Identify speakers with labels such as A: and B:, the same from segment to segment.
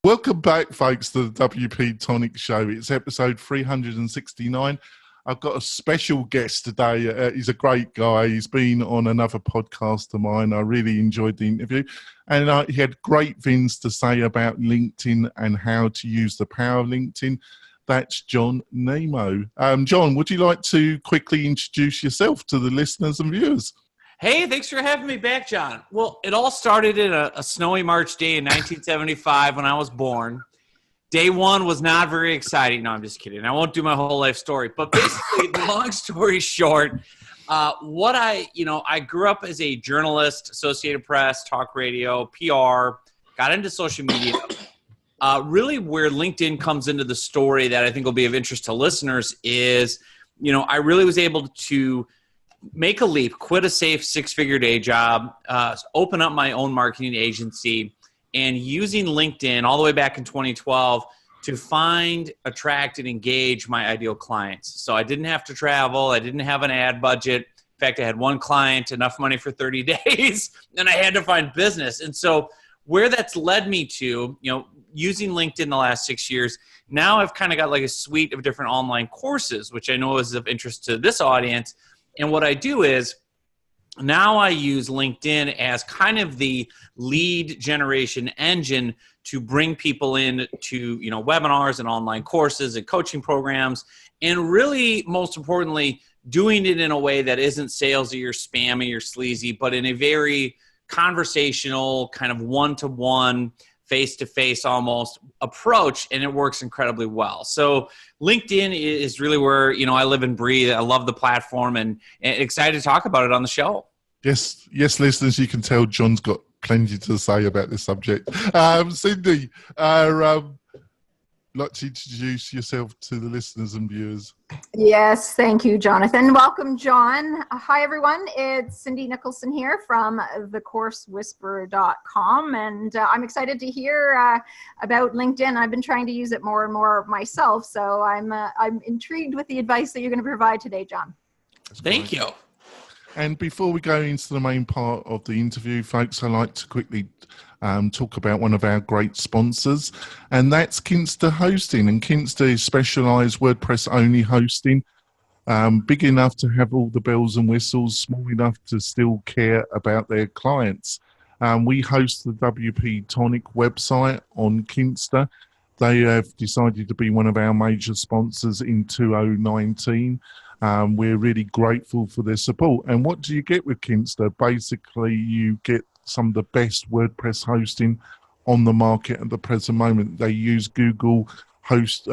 A: Welcome back, folks, to the WP-Tonic show. It's episode 369. I've got a special guest today. He's a great guy. He's been on another podcast of mine. I really enjoyed the interview. And he had great things to say about LinkedIn and how to use the power of LinkedIn. That's John Nemo. John, would you like to quickly introduce yourself to the listeners and viewers?
B: Hey, thanks for having me back, John. Well, it all started in a snowy March day in 1975 when I was born. Day one was not very exciting. No, I'm just kidding. I won't do my whole life story. But basically, the long story short, I grew up as a journalist, Associated Press, talk radio, PR, got into social media. Really where LinkedIn comes into the story that I think will be of interest to listeners is, I really was able to make a leap, quit a safe six-figure day job, open up my own marketing agency, and using LinkedIn all the way back in 2012 to find, attract, and engage my ideal clients. So I didn't have to travel. I didn't have an ad budget. In fact, I had one client, enough money for 30 days, and I had to find business. And so where that's led me to, using LinkedIn the last 6 years, now I've kind of got like a suite of different online courses, which I know is of interest to this audience. And what I do is now I use LinkedIn as kind of the lead generation engine to bring people in to, webinars and online courses and coaching programs. And really, most importantly, doing it in a way that isn't salesy or spammy or sleazy, but in a very conversational, kind of one-to-one, face-to-face almost approach, and it works incredibly well. So LinkedIn is really where, I live and breathe. I love the platform and excited to talk about it on the show.
A: Yes, listeners, you can tell John's got plenty to say about this subject. Cindy, like to introduce yourself to the listeners and viewers.
C: Yes, thank you, Jonathan. Welcome, John. Hi, everyone. It's Cindy Nicholson here from thecoursewhisperer.com, and I'm excited to hear about LinkedIn. I've been trying to use it more and more myself, so I'm intrigued with the advice that you're going to provide today, John.
B: Thank you.
A: And before we go into the main part of the interview, folks, I'd like to quickly talk about one of our great sponsors, and that's Kinsta Hosting. And Kinsta is specialised WordPress-only hosting, big enough to have all the bells and whistles, small enough to still care about their clients. We host the WP-Tonic website on Kinsta. They have decided to be one of our major sponsors in 2019. We're really grateful for their support. And what do you get with Kinsta? Basically, you get some of the best WordPress hosting on the market at the present moment. They use Google host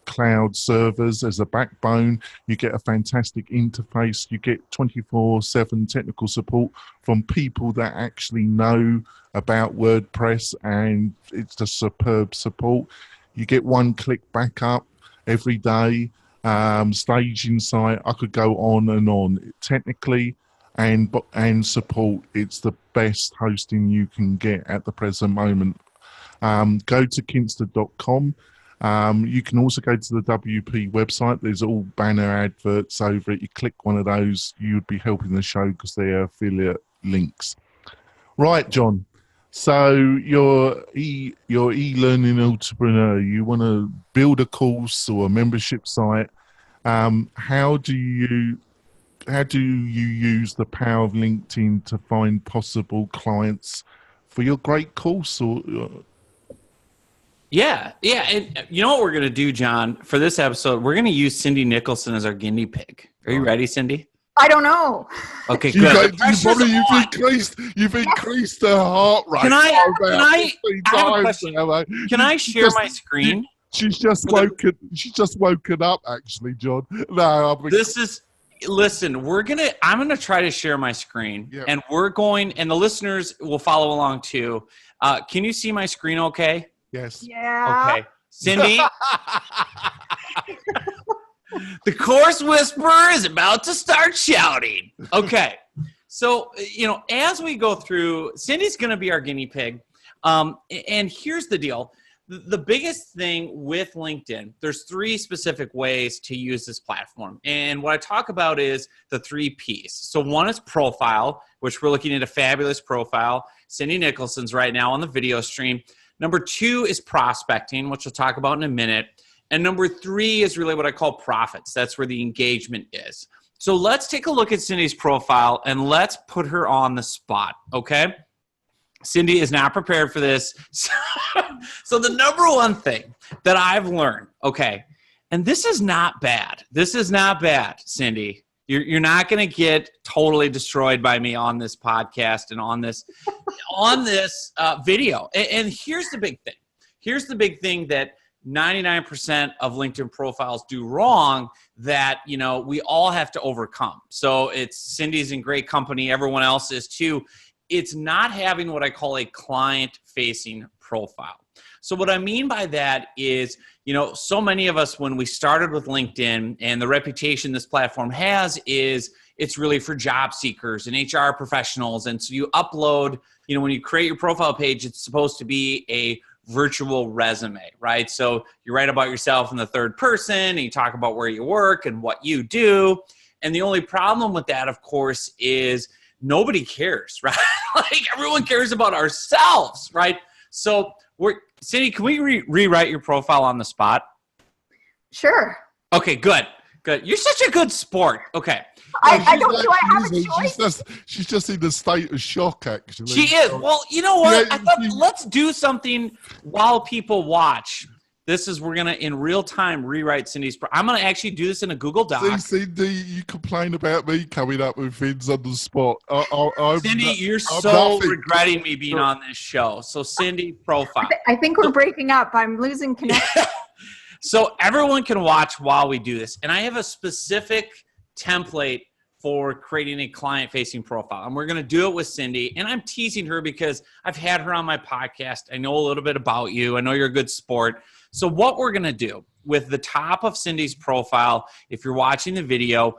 A: cloud servers as a backbone. You get a fantastic interface. You get 24/7 technical support from people that actually know about WordPress, and it's a superb support. You get one-click backup every day. Staging site, I could go on and on. Technically and support, it's the best hosting you can get at the present moment. Go to kinsta.com. You can also go to the WP website. There's all banner adverts over it. You click one of those, you'd be helping the show because they're affiliate links. Right, John. So you're e-learning entrepreneur. You want to build a course or a membership site. How do you use the power of LinkedIn to find possible clients for your great course?
B: Yeah. And you know what we're going to do, John, for this episode? We're going to use Cindy Nicholson as our guinea pig. Are you ready, Cindy?
C: I don't know.
B: Okay, good.
A: You've increased her heart rate.
B: Can I share my screen?
A: She's just woken up, actually, John. No,
B: listen, I'm gonna try to share my screen, and and the listeners will follow along too. Can you see my screen okay?
A: Yes.
C: Yeah.
B: Okay. Cindy, the Course Whisperer is about to start shouting. Okay. So, as we go through, Cindy's going to be our guinea pig. And here's the deal. The biggest thing with LinkedIn, there's 3 specific ways to use this platform. And what I talk about is the 3 Ps. So one is profile, which we're looking at a fabulous profile. Cindy Nicholson's right now on the video stream. Number 2 is prospecting, which we'll talk about in a minute. And number 3 is really what I call profits. That's where the engagement is. So let's take a look at Cindy's profile and let's put her on the spot, okay? Cindy is not prepared for this. So the number one thing that I've learned, okay, and this is not bad. This is not bad, Cindy. You're not going to get totally destroyed by me on this podcast and on this video. And here's the big thing. Here's the big thing that 99% of LinkedIn profiles do wrong that, you know, we all have to overcome. So it's Cindy's in great company. Everyone else is too. It's not having what I call a client-facing profile. So what I mean by that is, you know, so many of us, when we started with LinkedIn and the reputation this platform has is it's really for job seekers and HR professionals. And so you upload, you know, when you create your profile page, it's supposed to be a virtual resume, right? So you write about yourself in the third person and you talk about where you work and what you do. And the only problem with that, of course, is nobody cares, right? Like everyone cares about ourselves, right? So Cindy, can we rewrite your profile on the spot?
C: Sure.
B: Okay, good. You're such a good sport. Okay.
C: I don't. Do I have a choice?
A: She's just in a state of shock, actually.
B: She is. Well, you know what?
A: Yeah,
B: I thought let's do something while people watch. We're going to, in real time, rewrite Cindy's. I'm going to actually do this in a Google Doc.
A: See, Cindy, you complain about me coming up with things on the spot.
B: Cindy, you're so regretting me being on this show. So, Cindy, profile.
C: I think we're breaking up. I'm losing connection.
B: So, everyone can watch while we do this. And I have a specific template for creating a client-facing profile. And we're going to do it with Cindy. And I'm teasing her because I've had her on my podcast. I know a little bit about you. I know you're a good sport. So what we're going to do with the top of Cindy's profile, if you're watching the video,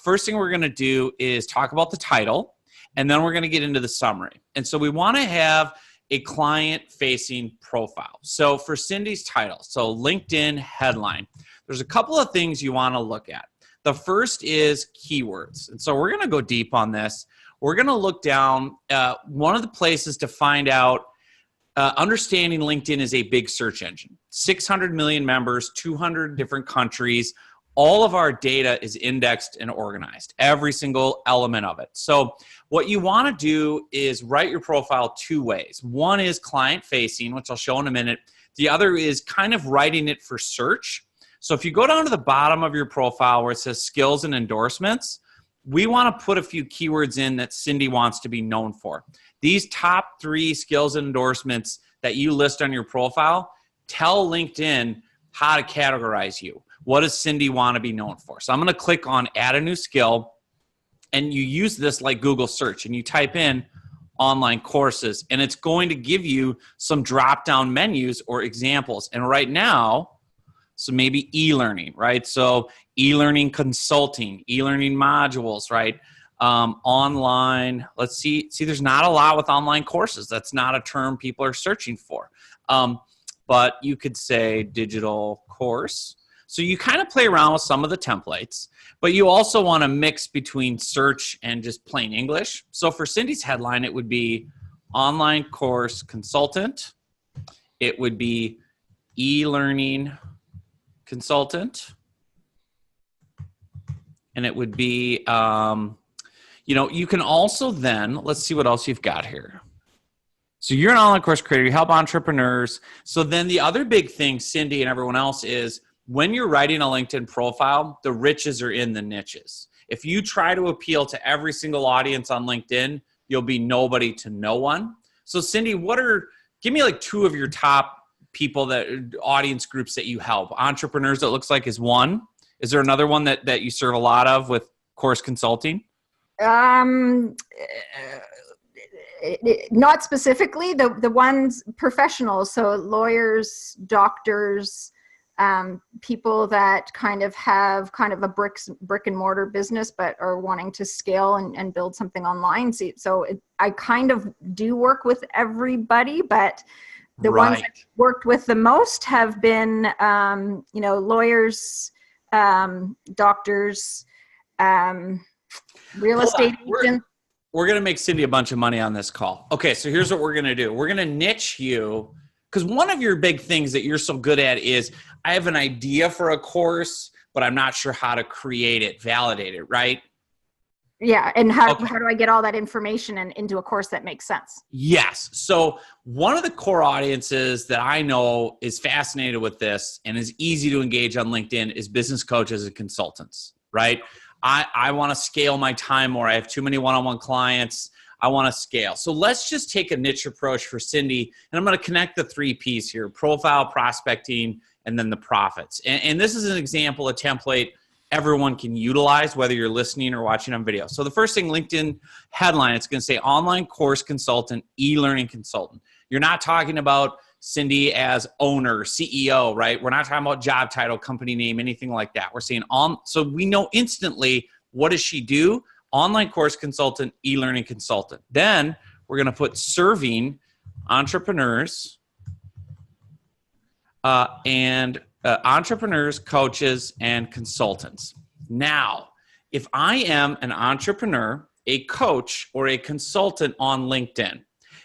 B: first thing we're going to do is talk about the title, and then we're going to get into the summary. And so we want to have a client-facing profile. So for Cindy's title, so LinkedIn headline, there's a couple of things you want to look at. The first is keywords. And so we're going to go deep on this. We're going to look down. One of the places to find out understanding LinkedIn is a big search engine. 600 million members, 200 different countries. All of our data is indexed and organized, every single element of it. So what you want to do is write your profile 2 ways. One is client-facing, which I'll show in a minute. The other is kind of writing it for search. So if you go down to the bottom of your profile where it says skills and endorsements, we want to put a few keywords in that Cindy wants to be known for. These top 3 skills and endorsements that you list on your profile, tell LinkedIn how to categorize you. What does Cindy want to be known for? So I'm going to click on add a new skill, and you use this like Google search, and you type in online courses, and it's going to give you some drop-down menus or examples. And right now, so maybe e-learning, right? So e-learning consulting, e-learning modules, right? Online, let's see, there's not a lot with online courses. That's not a term people are searching for. But you could say digital course. So you kind of play around with some of the templates, but you also want to mix between search and just plain English. So for Cindy's headline, it would be online course consultant. It would be e-learning consultant. And it would be, you know, you can also then, let's see what else you've got here. So you're an online course creator, you help entrepreneurs. So then the other big thing, Cindy and everyone else, is when you're writing a LinkedIn profile, the riches are in the niches. If you try to appeal to every single audience on LinkedIn, you'll be nobody to no one. So Cindy, give me like 2 of your top people audience groups that you help. Entrepreneurs, it looks like, is one. Is there another one that you serve a lot of with course consulting?
C: Not specifically. The ones professionals, so lawyers, doctors, people that kind of have kind of a brick and mortar business, but are wanting to scale and build something online. So I kind of do work with everybody, but the ones I've worked with the most have been, you know, lawyers, doctors, real estate agents.
B: We're going to make Cindy a bunch of money on this call. Okay, so here's what we're going to do. We're going to niche you Because one of your big things that you're so good at is I have an idea for a course, but I'm not sure how to create it, validate it, right?
C: Yeah. And how do I get all that information and into a course that makes sense?
B: Yes. So one of the core audiences that I know is fascinated with this and is easy to engage on LinkedIn is business coaches and consultants, right? I want to scale my time more. I have too many one-on-one clients. I want to scale. So let's just take a niche approach for Cindy, and I'm going to connect the 3 Ps here: profile, prospecting, and then the profits. And this is an example, a template everyone can utilize, whether you're listening or watching on video. So the first thing, LinkedIn headline, it's going to say online course consultant, e-learning consultant. You're not talking about Cindy as owner, CEO, right? We're not talking about job title, company name, anything like that. We're saying so we know instantly, what does she do? Online course consultant, e-learning consultant. Then we're going to put serving entrepreneurs entrepreneurs, coaches, and consultants. Now, if I am an entrepreneur, a coach, or a consultant on LinkedIn,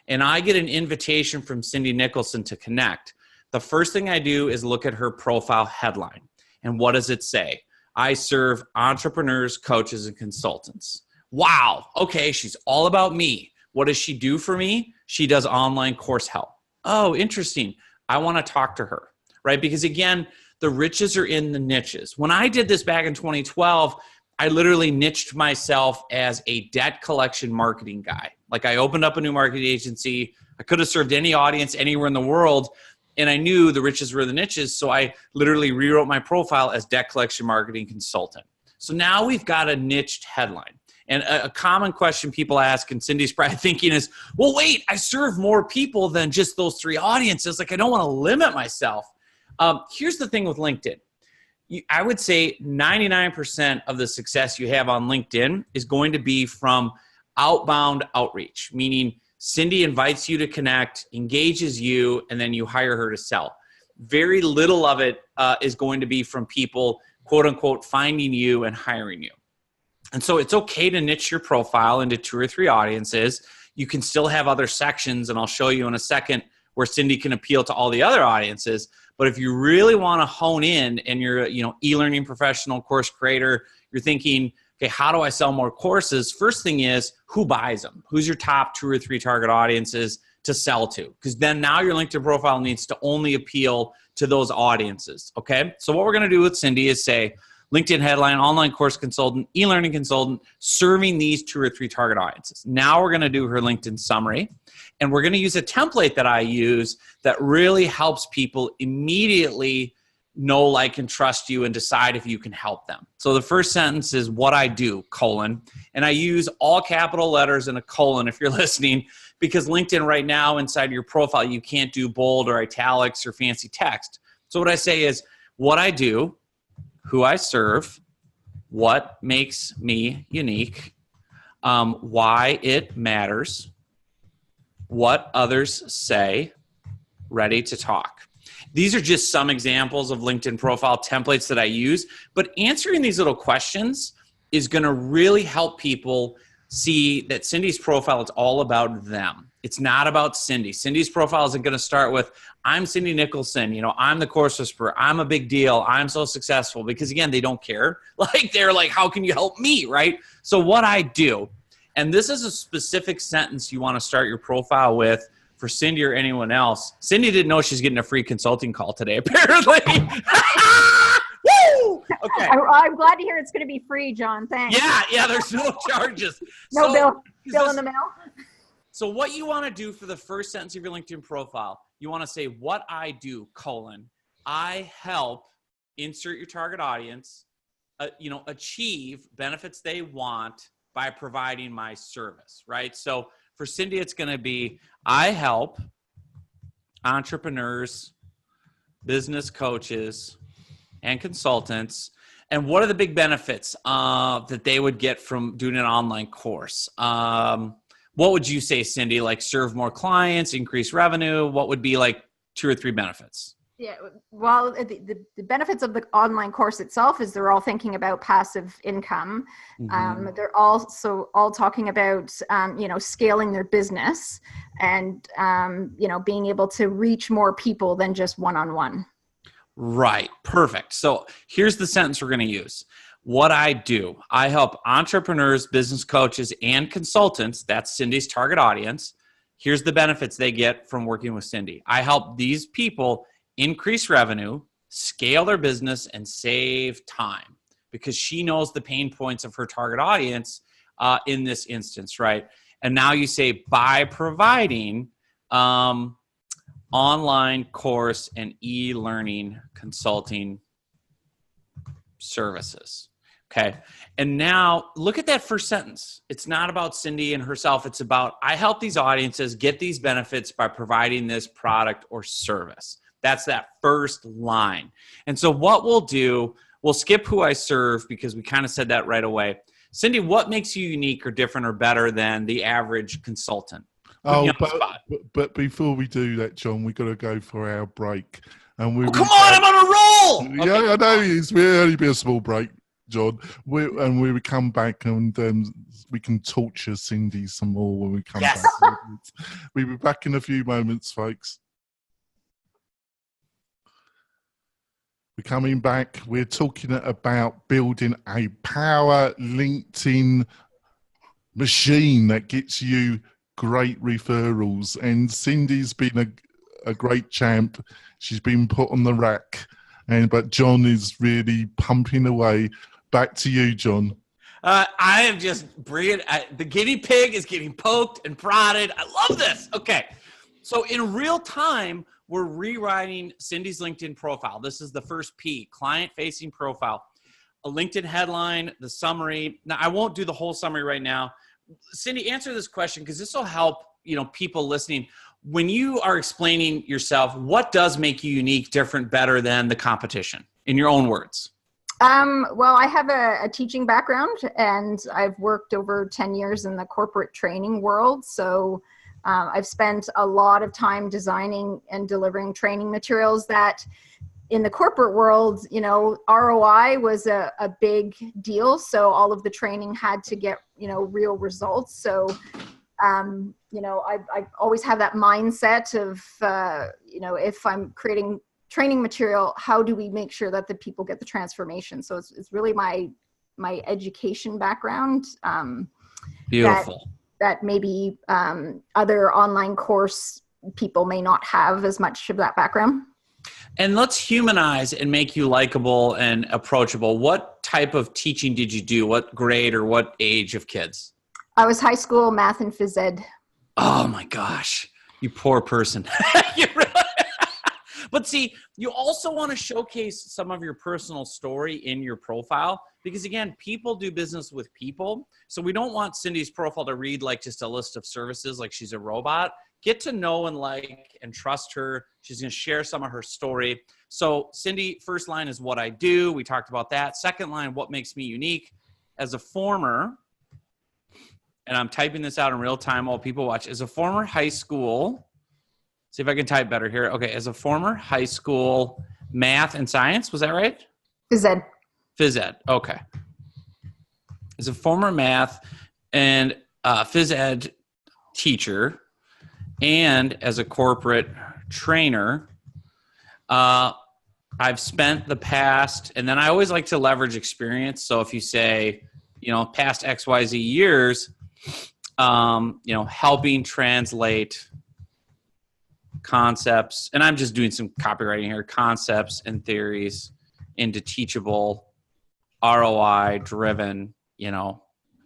B: and I get an invitation from Cindy Nicholson to connect, the first thing I do is look at her profile headline. And what does it say? I serve entrepreneurs, coaches, and consultants. Wow. Okay, she's all about me. What does she do for me? She does online course help. Oh, interesting. I want to talk to her. Right? Because again, the riches are in the niches. When I did this back in 2012, I literally niched myself as a debt collection marketing guy. Like I opened up a new marketing agency. I could have served any audience anywhere in the world. And I knew the riches were the niches. So I literally rewrote my profile as debt collection marketing consultant. So now we've got a niched headline. And a common question people ask, and Cindy's probably thinking is, well, wait, I serve more people than just those 3 audiences. Like I don't want to limit myself. Here's the thing with LinkedIn. I would say 99% of the success you have on LinkedIn is going to be from outbound outreach, meaning Cindy invites you to connect, engages you, and then you hire her to sell. Very little of it is going to be from people, quote unquote, finding you and hiring you. And so it's okay to niche your profile into 2 or 3 audiences. You can still have other sections, and I'll show you in a second where Cindy can appeal to all the other audiences. But if you really want to hone in and you're, e-learning professional, course creator, you're thinking, okay, how do I sell more courses? First thing is, who buys them? Who's your top 2 or 3 target audiences to sell to? Because then now your LinkedIn profile needs to only appeal to those audiences, okay? So what we're going to do with Cindy is say, LinkedIn headline, online course consultant, e-learning consultant, serving these 2 or 3 target audiences. Now we're going to do her LinkedIn summary, and we're going to use a template that I use that really helps people immediately know, like, and trust you and decide if you can help them. So the first sentence is what I do, colon, and I use all capital letters and a colon if you're listening, because LinkedIn right now inside your profile, you can't do bold or italics or fancy text. So what I say is what I do, who I serve, what makes me unique, why it matters, what others say, ready to talk. These are just some examples of LinkedIn profile templates that I use, but answering these little questions is going to really help people see that Cindy's profile is all about them. It's not about Cindy. Cindy's profile isn't going to start with, I'm Cindy Nicholson, I'm the course whisperer, I'm a big deal, I'm so successful, because again, they don't care. Like, they're like, how can you help me, right? So what I do, and this is a specific sentence you want to start your profile with for Cindy or anyone else. Cindy didn't know she's getting a free consulting call today, apparently. Woo! Okay.
C: I'm glad to hear it's going to be free, John. Thanks.
B: Yeah, there's no charges.
C: No bill in the mail.
B: So what you want to do for the first sentence of your LinkedIn profile, you want to say, what I do, colon, I help, insert your target audience, achieve benefits they want by providing my service, right? So for Cindy, it's going to be, I help entrepreneurs, business coaches, and consultants. And what are the big benefits that they would get from doing an online course? What would you say, Cindy? Like serve more clients, increase revenue? What would be like 2 or 3 benefits?
C: Yeah, well, the benefits of the online course itself is they're all thinking about passive income. They're also all talking about, scaling their business and, being able to reach more people than just one-on-one.
B: Right. Perfect. So here's the sentence we're going to use. What I do, I help entrepreneurs, business coaches, and consultants. That's Cindy's target audience. Here's the benefits they get from working with Cindy. I help these people increase revenue, scale their business, and save time, because she knows the pain points of her target audience in this instance, right? And now you say, by providing online course and e-learning consulting services. Okay. And now look at that first sentence. It's not about Cindy and herself. It's about, I help these audiences get these benefits by providing this product or service. That's that first line. And so what we'll do, we'll skip who I serve because we kind of said that right away. Cindy, what makes you unique or different or better than the average consultant?
A: But before we do that, John, we've got to go for our break. And
B: come on, I'm on a roll!
A: Yeah, okay. I know. We'll only be a small break, John. We will come back and we can torture Cindy some more when we come back. We'll be back in a few moments, folks. We're coming back. We're talking about building a power LinkedIn machine that gets you great referrals. And Cindy's been a great champ. She's been put on the rack. But John is really pumping away. Back to you, John.
B: I am just bringing the guinea pig is getting poked and prodded. I love this. Okay. So in real time, we're rewriting Cindy's LinkedIn profile. This is the first P, client-facing profile. A LinkedIn headline, the summary. Now, I won't do the whole summary right now. Cindy, answer this question because this will help, people listening. When you are explaining yourself, what does make you unique, different, better than the competition, in your own words?
C: Well, I have a teaching background, and I've worked over 10 years in the corporate training world. So I've spent a lot of time designing and delivering training materials that in the corporate world, ROI was a big deal. So all of the training had to get, real results. So, I always have that mindset of, if I'm creating training material, how do we make sure that the people get the transformation? So it's really my education background.
B: Beautiful.
C: That maybe other online course people may not have as much of that background.
B: And let's humanize and make you likable and approachable. What type of teaching did you do? What grade or what age of kids?
C: I was high school math and phys ed.
B: Oh my gosh, you poor person. But see, you also want to showcase some of your personal story in your profile because, again, people do business with people. So we don't want Cindy's profile to read like just a list of services like she's a robot. Get to know and like and trust her. She's going to share some of her story. So Cindy, first line is what I do. We talked about that. Second line, what makes me unique? As a former, and I'm typing this out in real time while people watch, as a former high school, see if I can type better here. Okay, as a former high school math and science, was that right?
C: Phys ed.
B: Phys ed, okay. As a former math and phys ed teacher and as a corporate trainer, I've spent the past, and then I always like to leverage experience. So if you say, past XYZ years, helping translate concepts, and I'm just doing some copywriting here, concepts and theories into teachable, ROI-driven,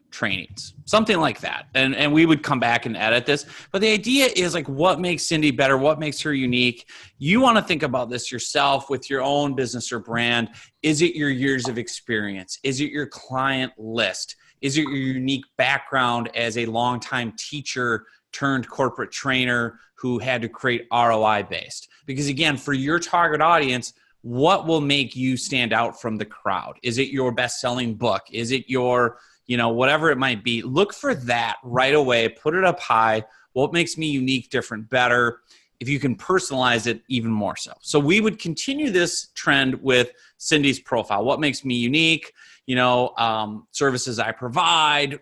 B: trainings, something like that. And we would come back and edit this. But the idea is like, what makes Cindy better? What makes her unique? You want to think about this yourself with your own business or brand. Is it your years of experience? Is it your client list? Is it your unique background as a longtime teacher turned corporate trainer who had to create ROI based? Because again, for your target audience, what will make you stand out from the crowd? Is it your best-selling book? Is it your, whatever it might be? Look for that right away. Put it up high. What makes me unique, different, better? if you can personalize it even more so. So we would continue this trend with Cindy's profile. What makes me unique? Services I provide,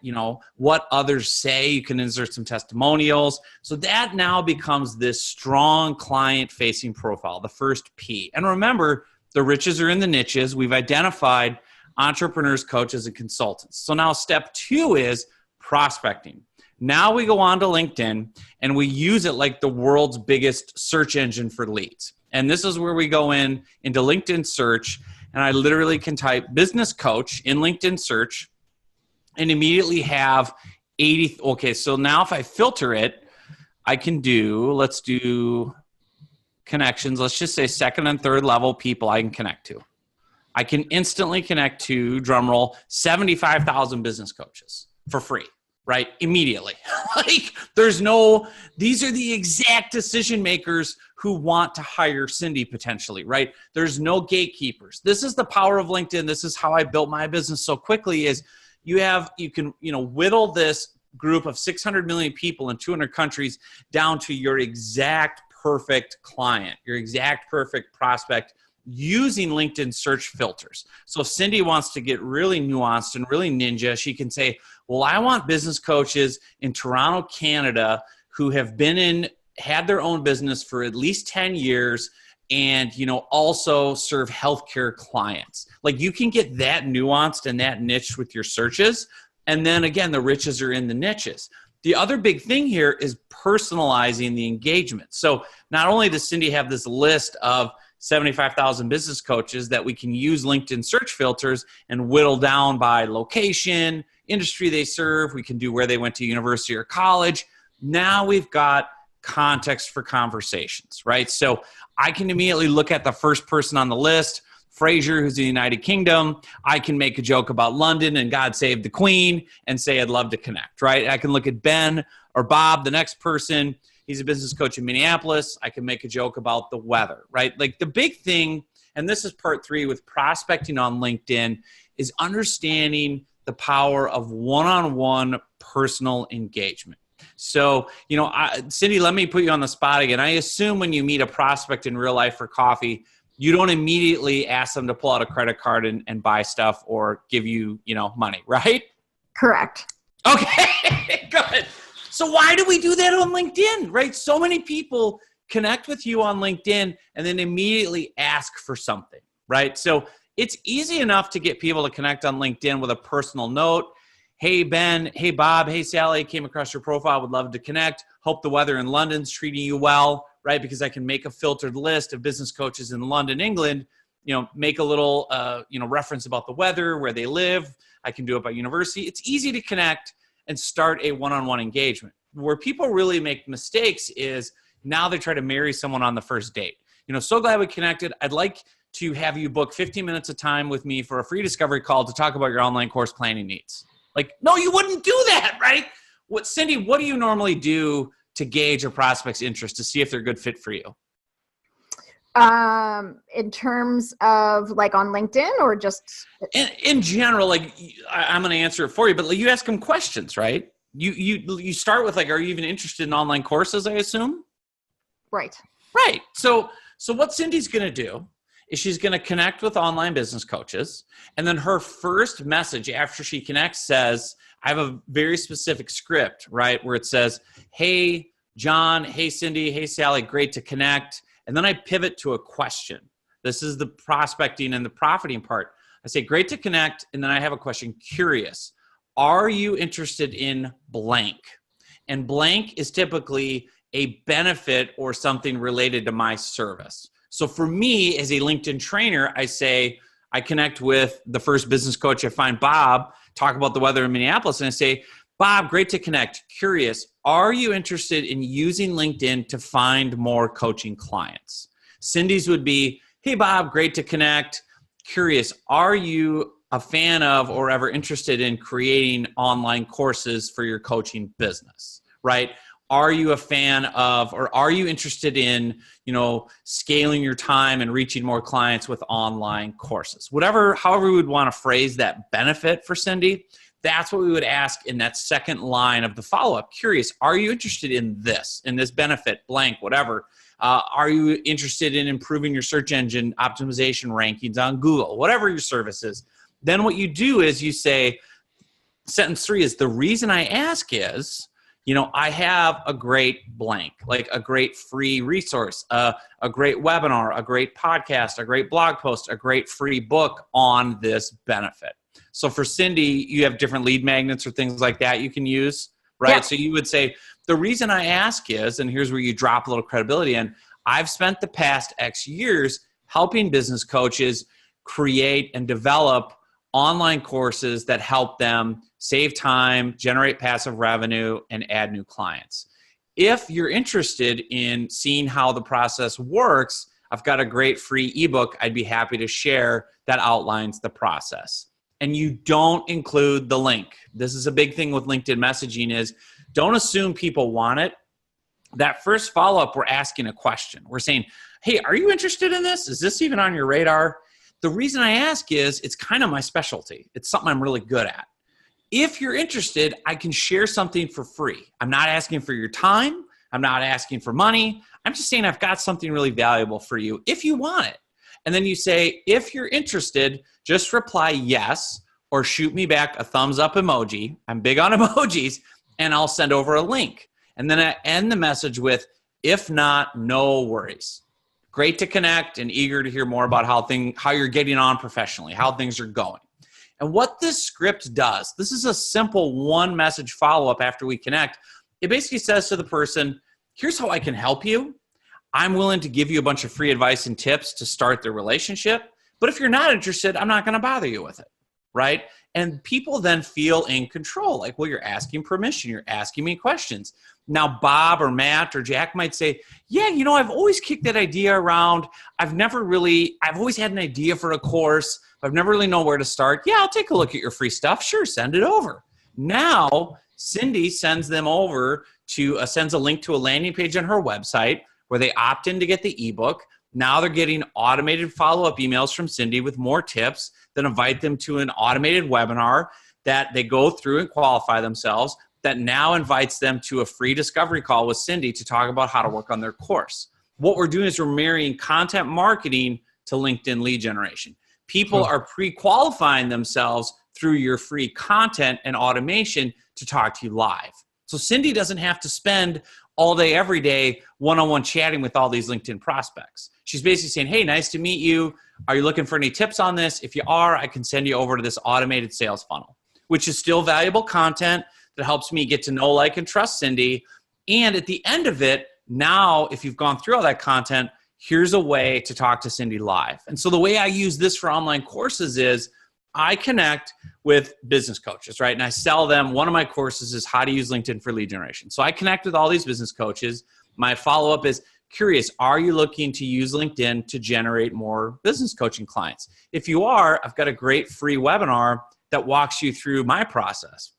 B: what others say. You can insert some testimonials. So that now becomes this strong client-facing profile, the first P. And remember, the riches are in the niches. We've identified entrepreneurs, coaches, and consultants. So now step 2 is prospecting. Now we go on to LinkedIn and we use it like the world's biggest search engine for leads. And this is where we go into LinkedIn search, and I literally can type business coach in LinkedIn search and immediately have 80. Okay, so now if I filter it, I can let's do connections. Let's just say second and third level people I can connect to. I can instantly connect to, drumroll, 75,000 business coaches for free. Right? Immediately. These are the exact decision makers who want to hire Cindy potentially, right? There's no gatekeepers. This is the power of LinkedIn. This is how I built my business so quickly is you can whittle this group of 600 million people in 200 countries down to your exact perfect client, your exact perfect prospect using LinkedIn search filters. So if Cindy wants to get really nuanced and really ninja, she can say, well, I want business coaches in Toronto, Canada, who have had their own business for at least 10 years and, also serve healthcare clients. Like you can get that nuanced and that niche with your searches. And then again, the riches are in the niches. The other big thing here is personalizing the engagement. So not only does Cindy have this list of 75,000 business coaches that we can use LinkedIn search filters and whittle down by location, industry they serve. We can do where they went to university or college. Now we've got context for conversations, right? So I can immediately look at the first person on the list, Fraser, who's in the United Kingdom. I can make a joke about London and God Save the Queen and say I'd love to connect, right? I can look at Ben or Bob, the next person. He's a business coach in Minneapolis. I can make a joke about the weather, right? Like the big thing, and this is part 3 with prospecting on LinkedIn, is understanding the power of one-on-one personal engagement. So, Cindy, let me put you on the spot again. I assume when you meet a prospect in real life for coffee, you don't immediately ask them to pull out a credit card and buy stuff or give you, money, right?
C: Correct.
B: Okay, good. So why do we do that on LinkedIn, right? So many people connect with you on LinkedIn and then immediately ask for something, right? So it's easy enough to get people to connect on LinkedIn with a personal note. Hey, Ben. Hey, Bob. Hey, Sally. Came across your profile. Would love to connect. Hope the weather in London's treating you well, right? Because I can make a filtered list of business coaches in London, England, make a little, reference about the weather, where they live. I can do it by university. It's easy to connect and start a one-on-one engagement. Where people really make mistakes is now they try to marry someone on the first date. So glad we connected. I'd like to have you book 15 minutes of time with me for a free discovery call to talk about your online course planning needs. Like, no, you wouldn't do that, right? Cindy, what do you normally do to gauge a prospect's interest to see if they're a good fit for you?
C: In terms of like on LinkedIn or just
B: in general, like I'm going to answer it for you, but you ask them questions, right? You start with like, are you even interested in online courses? I assume.
C: Right.
B: Right. So what Cindy's going to do is she's going to connect with online business coaches. And then her first message after she connects says, I have a very specific script, right? Where it says, hey, John, hey, Cindy, hey, Sally, great to connect. And then I pivot to a question. This is the prospecting and the profiting part. I say, great to connect. And then I have a question, curious. Are you interested in blank? And blank is typically a benefit or something related to my service. So for me as a LinkedIn trainer, I say, I connect with the first business coach I find, Bob, talk about the weather in Minneapolis. And I say, Bob, great to connect. Curious, are you interested in using LinkedIn to find more coaching clients? Cindy's would be, hey, Bob, great to connect. Curious, are you a fan of or ever interested in creating online courses for your coaching business, right? Are you a fan of, or are you interested in, scaling your time and reaching more clients with online courses? However we would want to phrase that benefit for Cindy, that's what we would ask in that second line of the follow-up. Curious, are you interested in this benefit, blank, whatever? Are you interested in improving your search engine optimization rankings on Google? Whatever your service is. Then what you do is you say, sentence 3 is, the reason I ask is, I have a great blank, like a great free resource, a great webinar, a great podcast, a great blog post, a great free book on this benefit. So for Cindy, you have different lead magnets or things like that you can use, right? Yeah. So you would say, the reason I ask is, and here's where you drop a little credibility in, I've spent the past X years helping business coaches create and develop online courses that help them save time, generate passive revenue, and add new clients. If you're interested in seeing how the process works, I've got a great free ebook I'd be happy to share that outlines the process. And you don't include the link. This is a big thing with LinkedIn messaging is don't assume people want it. That first follow-up, we're asking a question. We're saying, hey, are you interested in this? Is this even on your radar? The reason I ask is it's kind of my specialty. It's something I'm really good at. If you're interested, I can share something for free. I'm not asking for your time. I'm not asking for money. I'm just saying I've got something really valuable for you if you want it. And then you say, if you're interested, just reply yes or shoot me back a thumbs up emoji. I'm big on emojis, and I'll send over a link. And then I end the message with, if not, no worries. Great to connect and eager to hear more about how you're getting on professionally, how things are going. And what this script does, this is a simple one message follow-up after we connect. It basically says to the person, here's how I can help you. I'm willing to give you a bunch of free advice and tips to start the relationship. But if you're not interested, I'm not going to bother you with it, right? And people then feel in control. Like, well, you're asking permission. You're asking me questions. Now, Bob or Matt or Jack might say, yeah, I've always kicked that idea around. I've always had an idea for a course, but I've never really known where to start. Yeah, I'll take a look at your free stuff. Sure, send it over. Now, Cindy sends them over to, sends a link to a landing page on her website where they opt in to get the ebook. Now they're getting automated follow-up emails from Cindy with more tips that invite them to an automated webinar that they go through and qualify themselves, that now invites them to a free discovery call with Cindy to talk about how to work on their course. What we're doing is we're marrying content marketing to LinkedIn lead generation. People are pre-qualifying themselves through your free content and automation to talk to you live. So Cindy doesn't have to spend all day, every day, one-on-one chatting with all these LinkedIn prospects. She's basically saying, hey, nice to meet you. Are you looking for any tips on this? If you are, I can send you over to this automated sales funnel, which is still valuable content that helps me get to know, like, and trust Cindy. And at the end of it, now, if you've gone through all that content, here's a way to talk to Cindy live. And so the way I use this for online courses is I connect with business coaches, right? And I sell them. One of my courses is how to use LinkedIn for lead generation. So I connect with all these business coaches. My follow-up is, curious, are you looking to use LinkedIn to generate more business coaching clients? If you are, I've got a great free webinar that walks you through my process.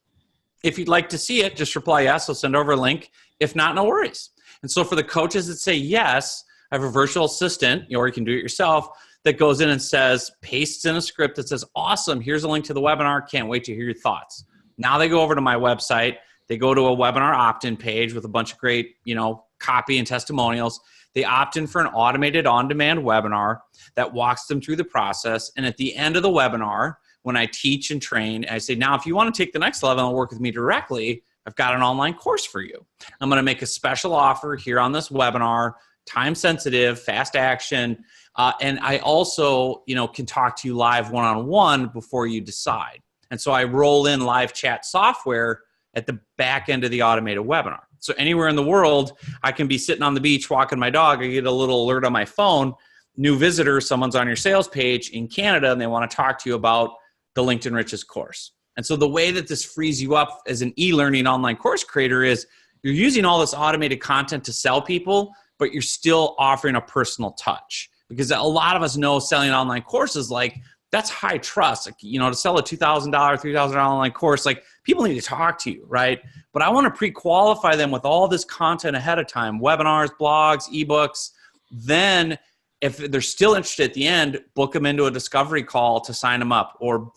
B: If you'd like to see it, just reply yes. I'll send over a link. If not, no worries. And so for the coaches that say yes, I have a virtual assistant, or you can do it yourself, that goes in and says, pastes in a script that says, awesome, here's a link to the webinar. Can't wait to hear your thoughts. Now they go over to my website. They go to a webinar opt-in page with a bunch of great, copy and testimonials. They opt in for an automated on-demand webinar that walks them through the process. And at the end of the webinar, when I teach and train, I say, now, if you want to take the next level and work with me directly, I've got an online course for you. I'm going to make a special offer here on this webinar, time sensitive, fast action. And I also, can talk to you live one-on-one before you decide. And so I roll in live chat software at the back end of the automated webinar. So anywhere in the world, I can be sitting on the beach walking my dog. I get a little alert on my phone. New visitor, someone's on your sales page in Canada, and they want to talk to you about the LinkedIn Riches course. And so the way that this frees you up as an e-learning online course creator is you're using all this automated content to sell people, but you're still offering a personal touch. Because a lot of us know selling online courses, like, that's high trust. Like, to sell a $2,000, $3,000 online course, like, people need to talk to you, right? But I want to pre-qualify them with all this content ahead of time, webinars, blogs, ebooks. Then if they're still interested at the end, book them into a discovery call to sign them up, or,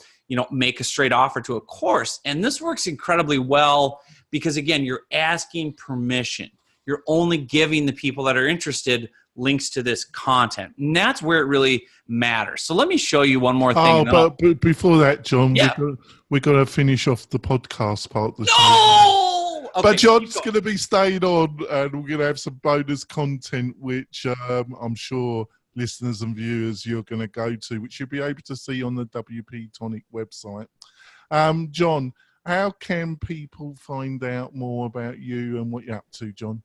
B: make a straight offer to a course. And this works incredibly well because, again, you're asking permission. you're only giving the people that are interested links to this content. And that's where it really matters. So let me show you one more thing.
A: But before that, John,
B: Yeah.
A: we're going to finish off the podcast part of the show.
B: No! Okay,
A: But John's going to be staying on, and we're going to have some bonus content, which I'm sure listeners and viewers you're going to go to, which you'll be able to see on the WP-Tonic website. John, how can people find out more about you and what you're up to, John?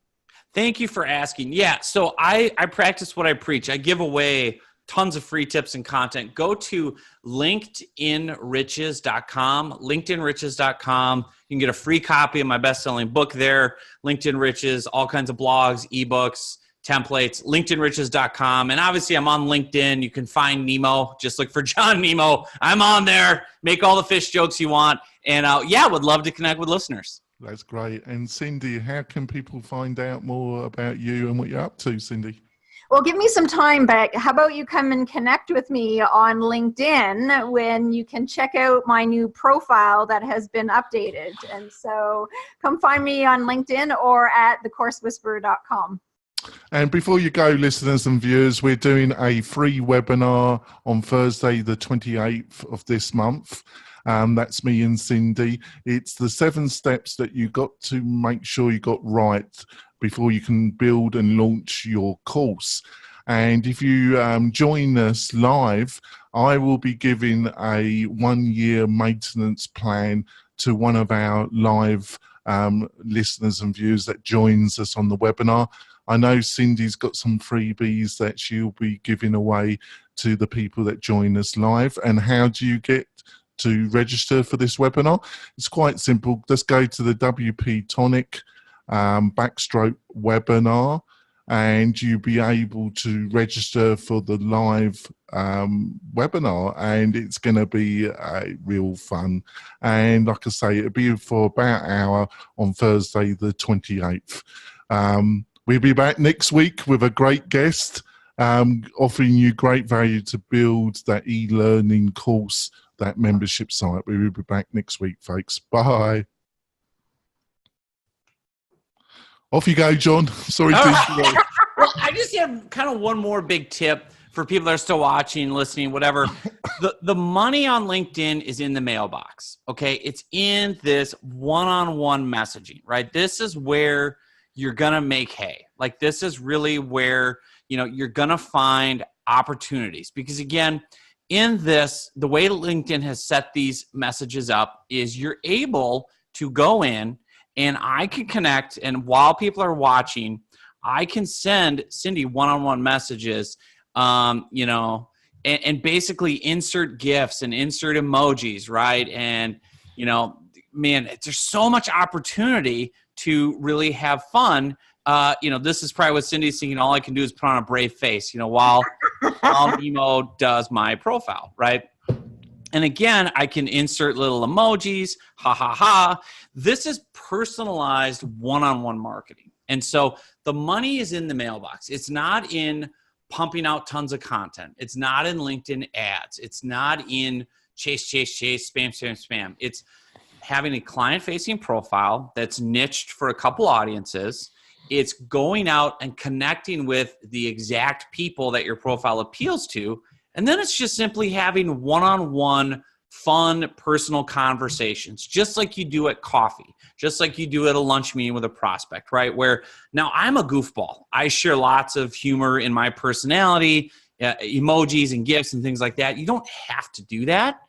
B: Thank you for asking. Yeah, so I practice what I preach. I give away tons of free tips and content. Go to linkedinriches.com, linkedinriches.com. You can get a free copy of my best-selling book there, LinkedIn Riches, all kinds of blogs, ebooks, templates, linkedinriches.com. And obviously I'm on LinkedIn. You can find Nemo. Just look for John Nemo. I'm on there. Make all the fish jokes you want. And would love to connect with listeners.
A: That's great. And Cindy, how can people find out more about you and what you're up to, Cindy?
C: Well, give me some time, but how about you come and connect with me on LinkedIn when you can check out my new profile that has been updated. And so come find me on LinkedIn or at thecoursewhisperer.com.
A: And before you go, listeners and viewers, we're doing a free webinar on Thursday, the 28th of this month. That's me and Cindy. It's the 7 steps that you got to make sure you got right before you can build and launch your course. And if you join us live, I will be giving a 1-year maintenance plan to one of our live listeners and viewers that joins us on the webinar. I know Cindy's got some freebies that she'll be giving away to the people that join us live. And how do you get to register for this webinar? It's quite simple. Just go to the WP-Tonic /webinar, and you'll be able to register for the live webinar, and it's going to be real fun. And like I say, it'll be for about an hour on Thursday the 28th. We'll be back next week with a great guest, offering you great value to build that e-learning course, that membership site. We will be back next week, folks. Bye. Off you go, John. Sorry to interrupt.
B: Well, I just have kind of one more big tip for people that are still watching, listening, whatever. The money on LinkedIn is in the mailbox, okay? It's in this one-on-one messaging, right? This is where you're going to make hay. Like, this is really where, you're going to find opportunities. Because, again, in this, the way LinkedIn has set these messages up is you're able to go in and I can connect, and while people are watching, I can send Cindy one-on-one messages, and basically insert GIFs and insert emojis, right? And, man, there's so much opportunity to really have fun. This is probably what Cindy's thinking. All I can do is put on a brave face, while Nemo does my profile, right? And again, I can insert little emojis, ha, ha, ha. This is personalized one-on-one marketing. And so the money is in the mailbox. It's not in pumping out tons of content. It's not in LinkedIn ads. It's not in chase, spam, spam. It's having a client-facing profile that's niched for a couple audiences. It's going out and connecting with the exact people that your profile appeals to. And then it's just simply having one-on-one fun personal conversations, just like you do at coffee, just like you do at a lunch meeting with a prospect, right? Where now I'm a goofball. I share lots of humor in my personality, emojis and GIFs and things like that. You don't have to do that.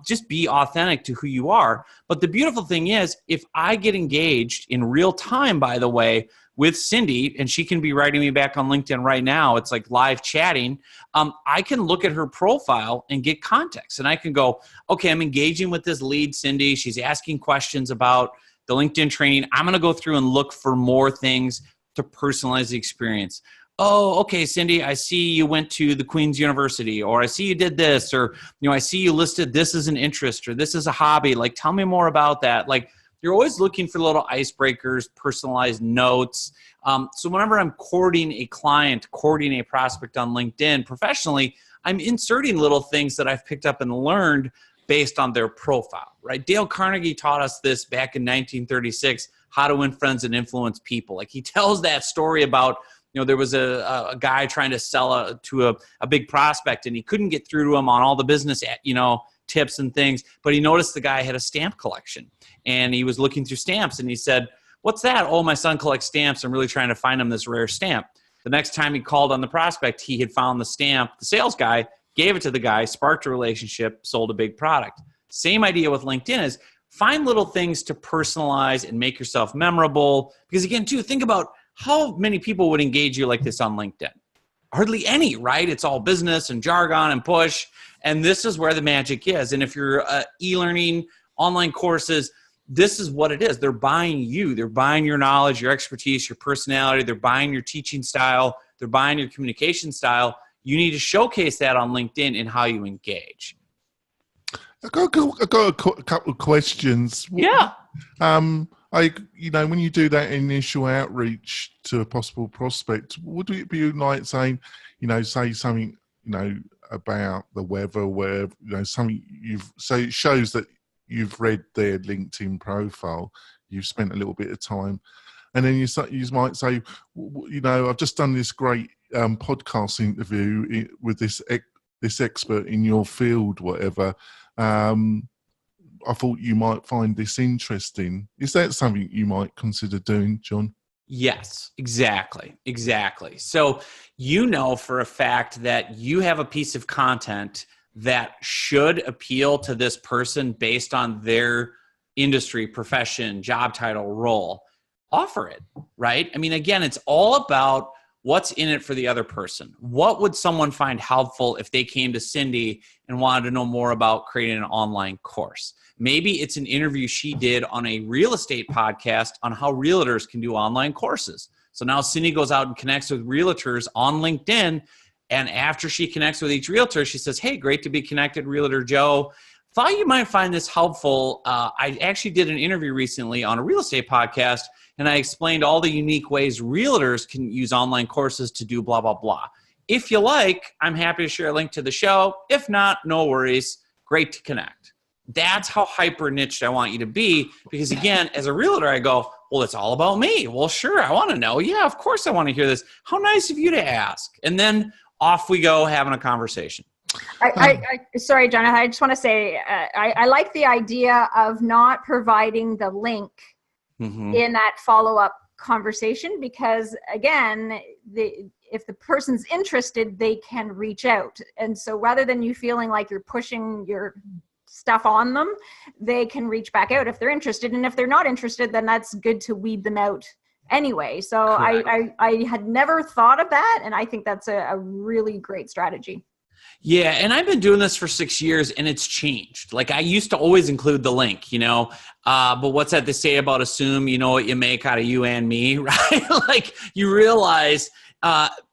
B: Just be authentic to who you are. But the beautiful thing is, if I get engaged in real time, by the way, with Cindy, and she can be writing me back on LinkedIn right now, it's like live chatting, I can look at her profile and get context. And I can go, okay, I'm engaging with this lead, Cindy. She's asking questions about the LinkedIn training. I'm going to go through and look for more things to personalize the experience. Oh, okay, Cindy, I see you went to the Queen's University, or I see you did this, or, I see you listed this as an interest, or this is a hobby. Like, tell me more about that. Like, you're always looking for little icebreakers, personalized notes. So whenever I'm courting a client, courting a prospect on LinkedIn professionally, I'm inserting little things that I've picked up and learned based on their profile, right? Dale Carnegie taught us this back in 1936, how to win friends and influence people. Like he tells that story about, there was a guy trying to sell to a big prospect, and he couldn't get through to him on all the business, tips and things, but he noticed the guy had a stamp collection, and he was looking through stamps, and he said, "What's that?" "Oh, my son collects stamps. I'm really trying to find him this rare stamp." The next time he called on the prospect, he had found the stamp. The sales guy gave it to the guy, sparked a relationship, sold a big product. Same idea with LinkedIn is find little things to personalize and make yourself memorable. Because again, too, think about how many people would engage you like this on LinkedIn. Hardly any, right? It's all business and jargon and push. And this is where the magic is. And if you're e-learning, online courses, this is what it is. They're buying you. They're buying your knowledge, your expertise, your personality. They're buying your teaching style. They're buying your communication style. You need to showcase that on LinkedIn in how you engage.
A: I got a couple of questions.
B: Yeah.
A: When you do that initial outreach to a possible prospect, would it be like saying, say something, about the weather, where something so it shows that you've read their LinkedIn profile, you've spent a little bit of time, and then you might say, I've just done this great podcast interview with this expert in your field, whatever. I thought you might find this interesting. Is that something you might consider doing, John?
B: Yes, exactly. So for a fact that you have a piece of content that should appeal to this person based on their industry, profession, job title, role. Offer it, right? I mean, again, it's all about what's in it for the other person. What would someone find helpful if they came to Cindy and wanted to know more about creating an online course? Maybe it's an interview she did on a real estate podcast on how realtors can do online courses. So now Cindy goes out and connects with realtors on LinkedIn. And after she connects with each realtor, she says, "Hey, great to be connected, Realtor Joe. Thought you might find this helpful. I actually did an interview recently on a real estate podcast, and I explained all the unique ways realtors can use online courses to do blah, blah, blah. If you like, I'm happy to share a link to the show. If not, no worries. Great to connect." That's how hyper niched I want you to be. Because again, as a realtor, I go, well, it's all about me. Well, sure, I want to know. Yeah, of course I want to hear this. How nice of you to ask. And then off we go having a conversation.
C: Sorry, Jonathan, I just want to say, I like the idea of not providing the link in that follow-up conversation, because again, if the person's interested, they can reach out. And so rather than you feeling like you're pushing your stuff on them, they can reach back out if they're interested. And if they're not interested, then that's good to weed them out anyway. So I had never thought of that. And I think that's a really great strategy.
B: Yeah. And I've been doing this for 6 years, and it's changed. Like I used to always include the link, but what's that to say about assume you know what you make out of you and me, right? Like you realize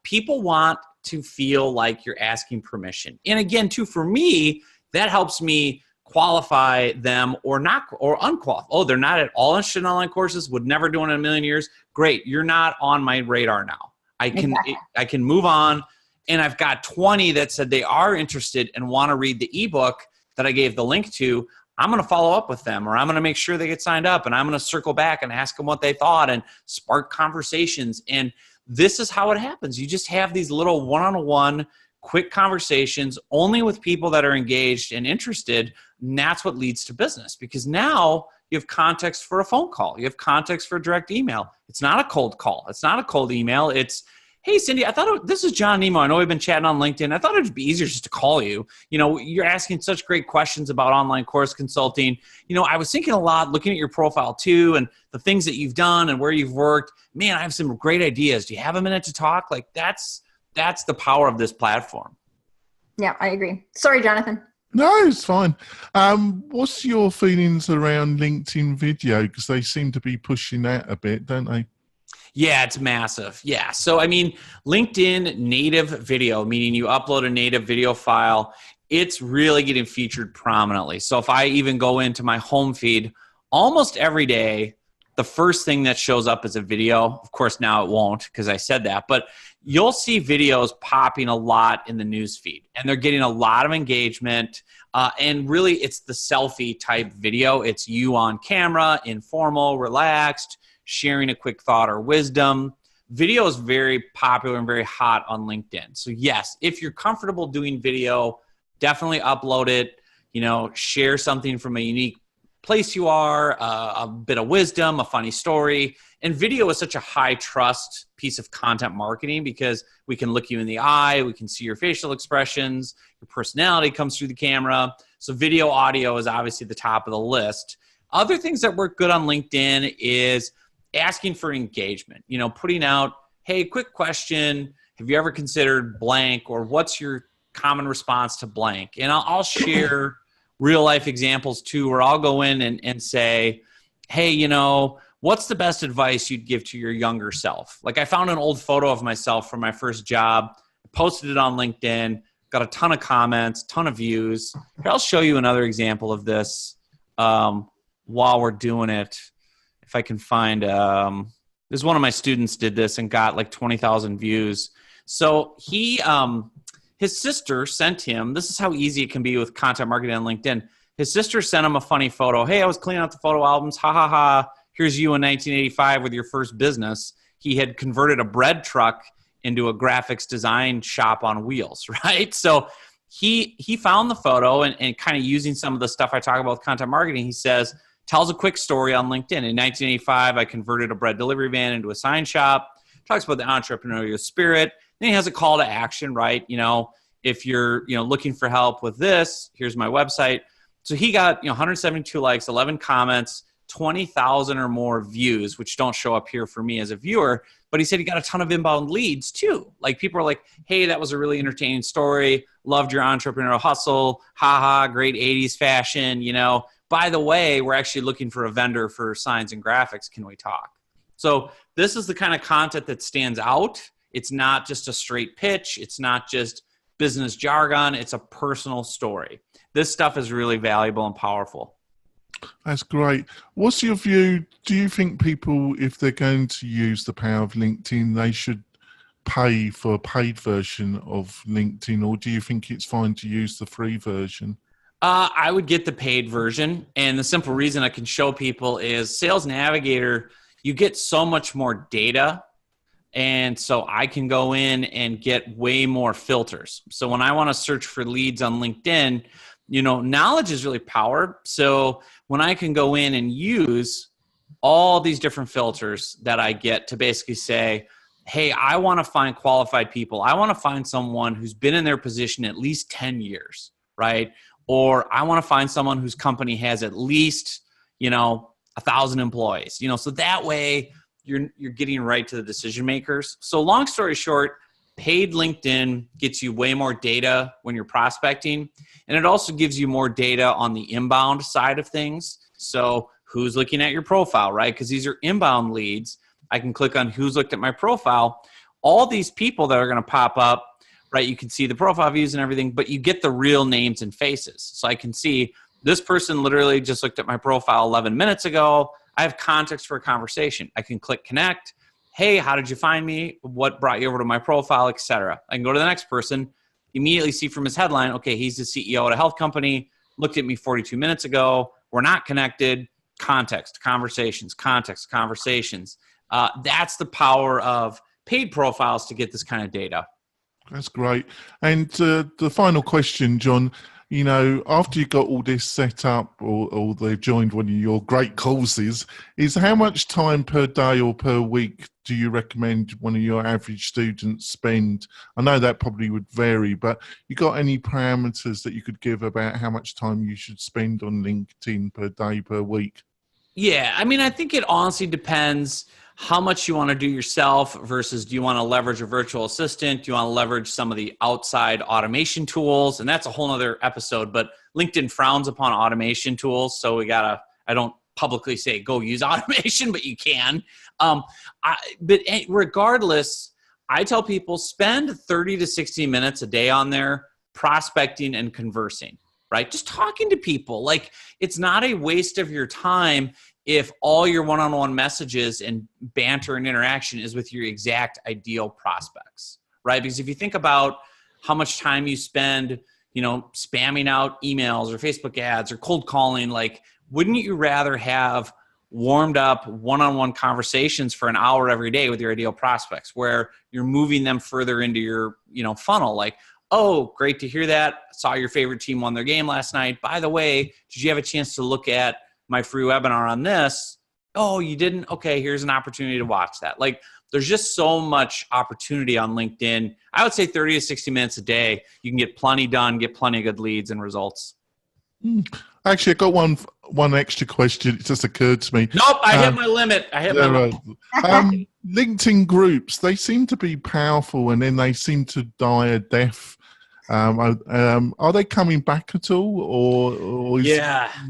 B: people want to feel like you're asking permission. And again, too, for me, that helps me qualify them or not, or unqualify. Oh, they're not at all interested in online courses, would never do it in a million years. Great. You're not on my radar now. I can move on. And I've got 20 that said they are interested and want to read the ebook that I gave the link to. I'm going to follow up with them, or I'm going to make sure they get signed up, and I'm going to circle back and ask them what they thought and spark conversations. And this is how it happens. You just have these little one-on-one quick conversations only with people that are engaged and interested. And that's what leads to business, because now you have context for a phone call. You have context for a direct email. It's not a cold call. It's not a cold email. It's, "Hey, Cindy, I thought this is John Nemo. I know we've been chatting on LinkedIn. I thought it'd be easier just to call you. You're asking such great questions about online course consulting. I was thinking a lot, looking at your profile too, and the things that you've done and where you've worked. Man, I have some great ideas. Do you have a minute to talk?" Like that's the power of this platform.
C: Yeah, I agree. Sorry, Jonathan.
A: No, it's fine. What's your feelings around LinkedIn video? Because they seem to be pushing that a bit, don't they?
B: Yeah, it's massive. Yeah. So, LinkedIn native video, meaning you upload a native video file, it's really getting featured prominently. So if I even go into my home feed, almost every day, the first thing that shows up is a video. Of course, now it won't because I said that, but you'll see videos popping a lot in the news feed, and they're getting a lot of engagement. And really, it's the selfie type video. It's you on camera, informal, relaxed, sharing a quick thought or wisdom. Video is very popular and very hot on LinkedIn. So yes, if you're comfortable doing video, definitely upload it. Share something from a unique place you are, a bit of wisdom, a funny story. And video is such a high trust piece of content marketing because we can look you in the eye, we can see your facial expressions, your personality comes through the camera. So video, audio is obviously the top of the list. Other things that work good on LinkedIn is asking for engagement, putting out, hey, quick question, have you ever considered blank, or what's your common response to blank? And I'll share real life examples too, where I'll go in and say, hey, what's the best advice you'd give to your younger self? Like, I found an old photo of myself from my first job, posted it on LinkedIn, got a ton of comments, ton of views. Here, I'll show you another example of this while we're doing it. If I can find, this one of my students did this and got like 20,000 views. So his sister sent him, this is how easy it can be with content marketing on LinkedIn. His sister sent him a funny photo. Hey, I was cleaning out the photo albums. Ha, ha, ha. Here's you in 1985 with your first business. He had converted a bread truck into a graphics design shop on wheels, right? So he found the photo and kind of using some of the stuff I talk about with content marketing, he says, tells a quick story on LinkedIn. In 1985, I converted a bread delivery van into a sign shop. Talks about the entrepreneurial spirit. Then he has a call to action, right? If you're looking for help with this, here's my website. So he got 172 likes, 11 comments, 20,000 or more views, which don't show up here for me as a viewer. But he said he got a ton of inbound leads too. Like, people are like, hey, that was a really entertaining story. Loved your entrepreneurial hustle. Ha ha, great 80s fashion. By the way, we're actually looking for a vendor for signs and graphics. Can we talk? So this is the kind of content that stands out. It's not just a straight pitch. It's not just business jargon. It's a personal story. This stuff is really valuable and powerful.
A: That's great. What's your view? Do you think people, if they're going to use the power of LinkedIn, they should pay for a paid version of LinkedIn, or do you think it's fine to use the free version?
B: I would get the paid version. And the simple reason I can show people is Sales Navigator, you get so much more data. And so I can go in and get way more filters. So when I want to search for leads on LinkedIn, knowledge is really power. So when I can go in and use all these different filters that I get to basically say, hey, I want to find qualified people. I want to find someone who's been in their position at least 10 years, right? Or I want to find someone whose company has at least, 1,000 employees, so that way you're getting right to the decision makers. So long story short, paid LinkedIn gets you way more data when you're prospecting. And it also gives you more data on the inbound side of things. So who's looking at your profile, right? Because these are inbound leads. I can click on who's looked at my profile. All these people that are going to pop up, right? You can see the profile views and everything, but you get the real names and faces. So I can see this person literally just looked at my profile 11 minutes ago. I have context for a conversation. I can click connect. Hey, how did you find me? What brought you over to my profile, etc. I can go to the next person, immediately see from his headline, okay, he's the CEO at a health company, looked at me 42 minutes ago. We're not connected. Context, conversations, context, conversations. That's the power of paid profiles to get this kind of data.
A: That's great. And the final question, John, after you got all this set up or they've joined one of your great courses, is how much time per day or per week do you recommend one of your average students spend? I know that probably would vary, but you got any parameters that you could give about how much time you should spend on LinkedIn per day, per week?
B: Yeah, I think it honestly depends how much you want to do yourself versus do you want to leverage a virtual assistant? Do you want to leverage some of the outside automation tools? And that's a whole nother episode, but LinkedIn frowns upon automation tools. So I don't publicly say go use automation, but you can. But regardless, I tell people spend 30 to 60 minutes a day on there prospecting and conversing, right? Just talking to people. Like, it's not a waste of your time if all your one-on-one messages and banter and interaction is with your exact ideal prospects, right? Because if you think about how much time you spend, spamming out emails or Facebook ads or cold calling. Like, wouldn't you rather have warmed up one-on-one conversations for an hour every day with your ideal prospects, where you're moving them further into your, funnel? Like, oh, great to hear that. Saw your favorite team won their game last night. By the way, did you have a chance to look at my free webinar on this? Oh, you didn't? Okay, here's an opportunity to watch that. Like, there's just so much opportunity on LinkedIn. I would say 30 to 60 minutes a day. You can get plenty done, get plenty of good leads and results.
A: Actually, I got one extra question. It just occurred to me.
B: Nope, I hit my limit.
A: LinkedIn groups, they seem to be powerful, and then they seem to die a death. Are they coming back at all, or is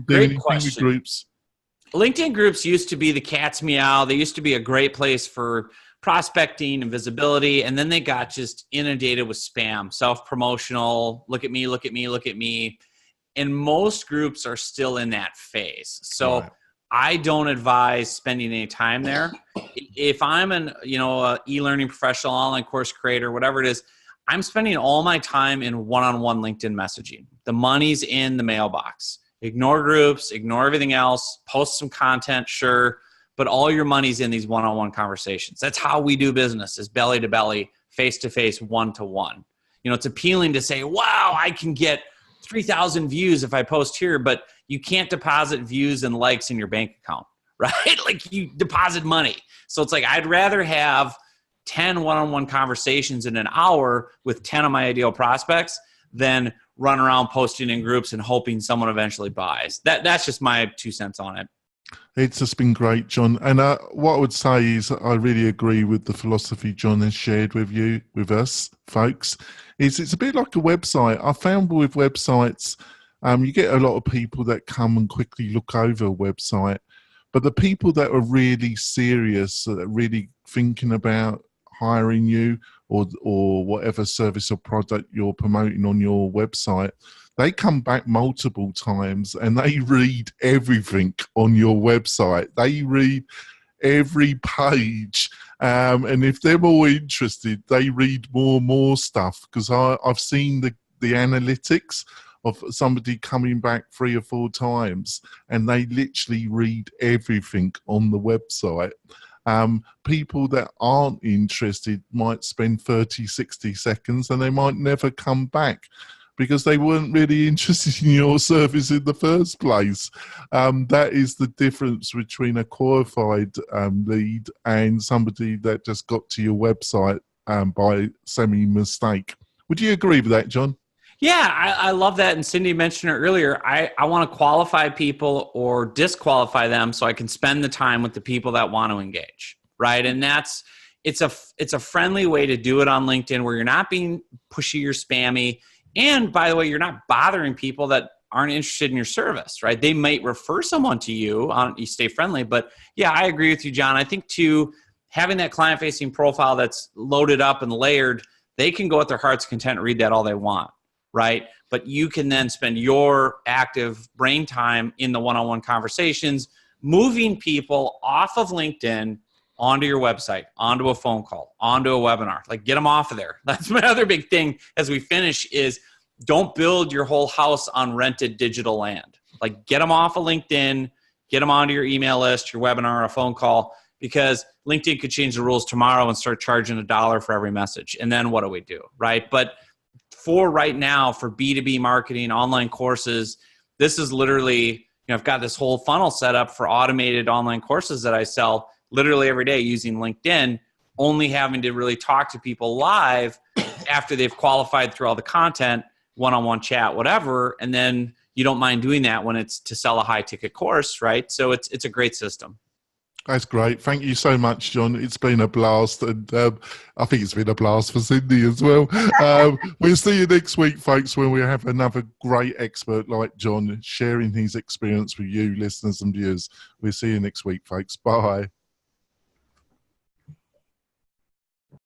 B: great question.
A: With groups?
B: LinkedIn groups used to be the cat's meow. They used to be a great place for prospecting and visibility, and then they got just inundated with spam, self-promotional, look at me, look at me, look at me. And most groups are still in that phase. So right. I don't advise spending any time there. If I'm a e-learning professional, online course creator, whatever it is, I'm spending all my time in one-on-one LinkedIn messaging. The money's in the mailbox. Ignore groups, ignore everything else, post some content, sure, but all your money's in these one-on-one conversations. That's how we do business, is belly to belly, face to face, one-to-one. It's appealing to say, wow, I can get 3,000 views if I post here, but you can't deposit views and likes in your bank account, right? Like, you deposit money. So it's like, I'd rather have 10 one-on-one conversations in an hour with 10 of my ideal prospects than run around posting in groups and hoping someone eventually buys. That's just my 2 cents on it.
A: It's just been great, John. And what I would say is I really agree with the philosophy John has shared with us, folks. It's a bit like a website. I found with websites, you get a lot of people that come and quickly look over a website. But the people that are really serious, that are really thinking about hiring you or whatever service or product you're promoting on your website, they come back multiple times and they read everything on your website. They read every page. And if they're more interested, they read more and more stuff, because I've seen the analytics of somebody coming back 3 or 4 times and they literally read everything on the website. People that aren't interested might spend 30, 60 seconds and they might never come back because they weren't really interested in your service in the first place. That is the difference between a qualified lead and somebody that just got to your website by semi-mistake. Would you agree with that, John?
B: Yeah, I love that. And Cindy mentioned it earlier. I want to qualify people or disqualify them so I can spend the time with the people that want to engage, right? And it's a friendly way to do it on LinkedIn, where you're not being pushy or spammy. And by the way, you're not bothering people that aren't interested in your service, right? They might refer someone to you. You stay friendly. But yeah, I agree with you, John. I think too, having that client-facing profile that's loaded up and layered, they can go at their heart's content and read that all they want, right? But you can then spend your active brain time in the one-on-one conversations, moving people off of LinkedIn onto your website, onto a phone call, onto a webinar. Like, get them off of there. That's my other big thing as we finish is, don't build your whole house on rented digital land. Like, get them off of LinkedIn, get them onto your email list, your webinar, a phone call, because LinkedIn could change the rules tomorrow and start charging $1 for every message. And then what do we do, right? But for right now, for B2B marketing, online courses, this is literally, I've got this whole funnel set up for automated online courses that I sell literally every day using LinkedIn, only having to really talk to people live after they've qualified through all the content, one-on-one chat, whatever. And then you don't mind doing that when it's to sell a high ticket course, right? So it's a great system.
A: That's great. Thank you so much, John. It's been a blast. And I think it's been a blast for Cindy as well. We'll see you next week, folks, when we have another great expert like John sharing his experience with you, listeners and viewers. We'll see you next week, folks. Bye.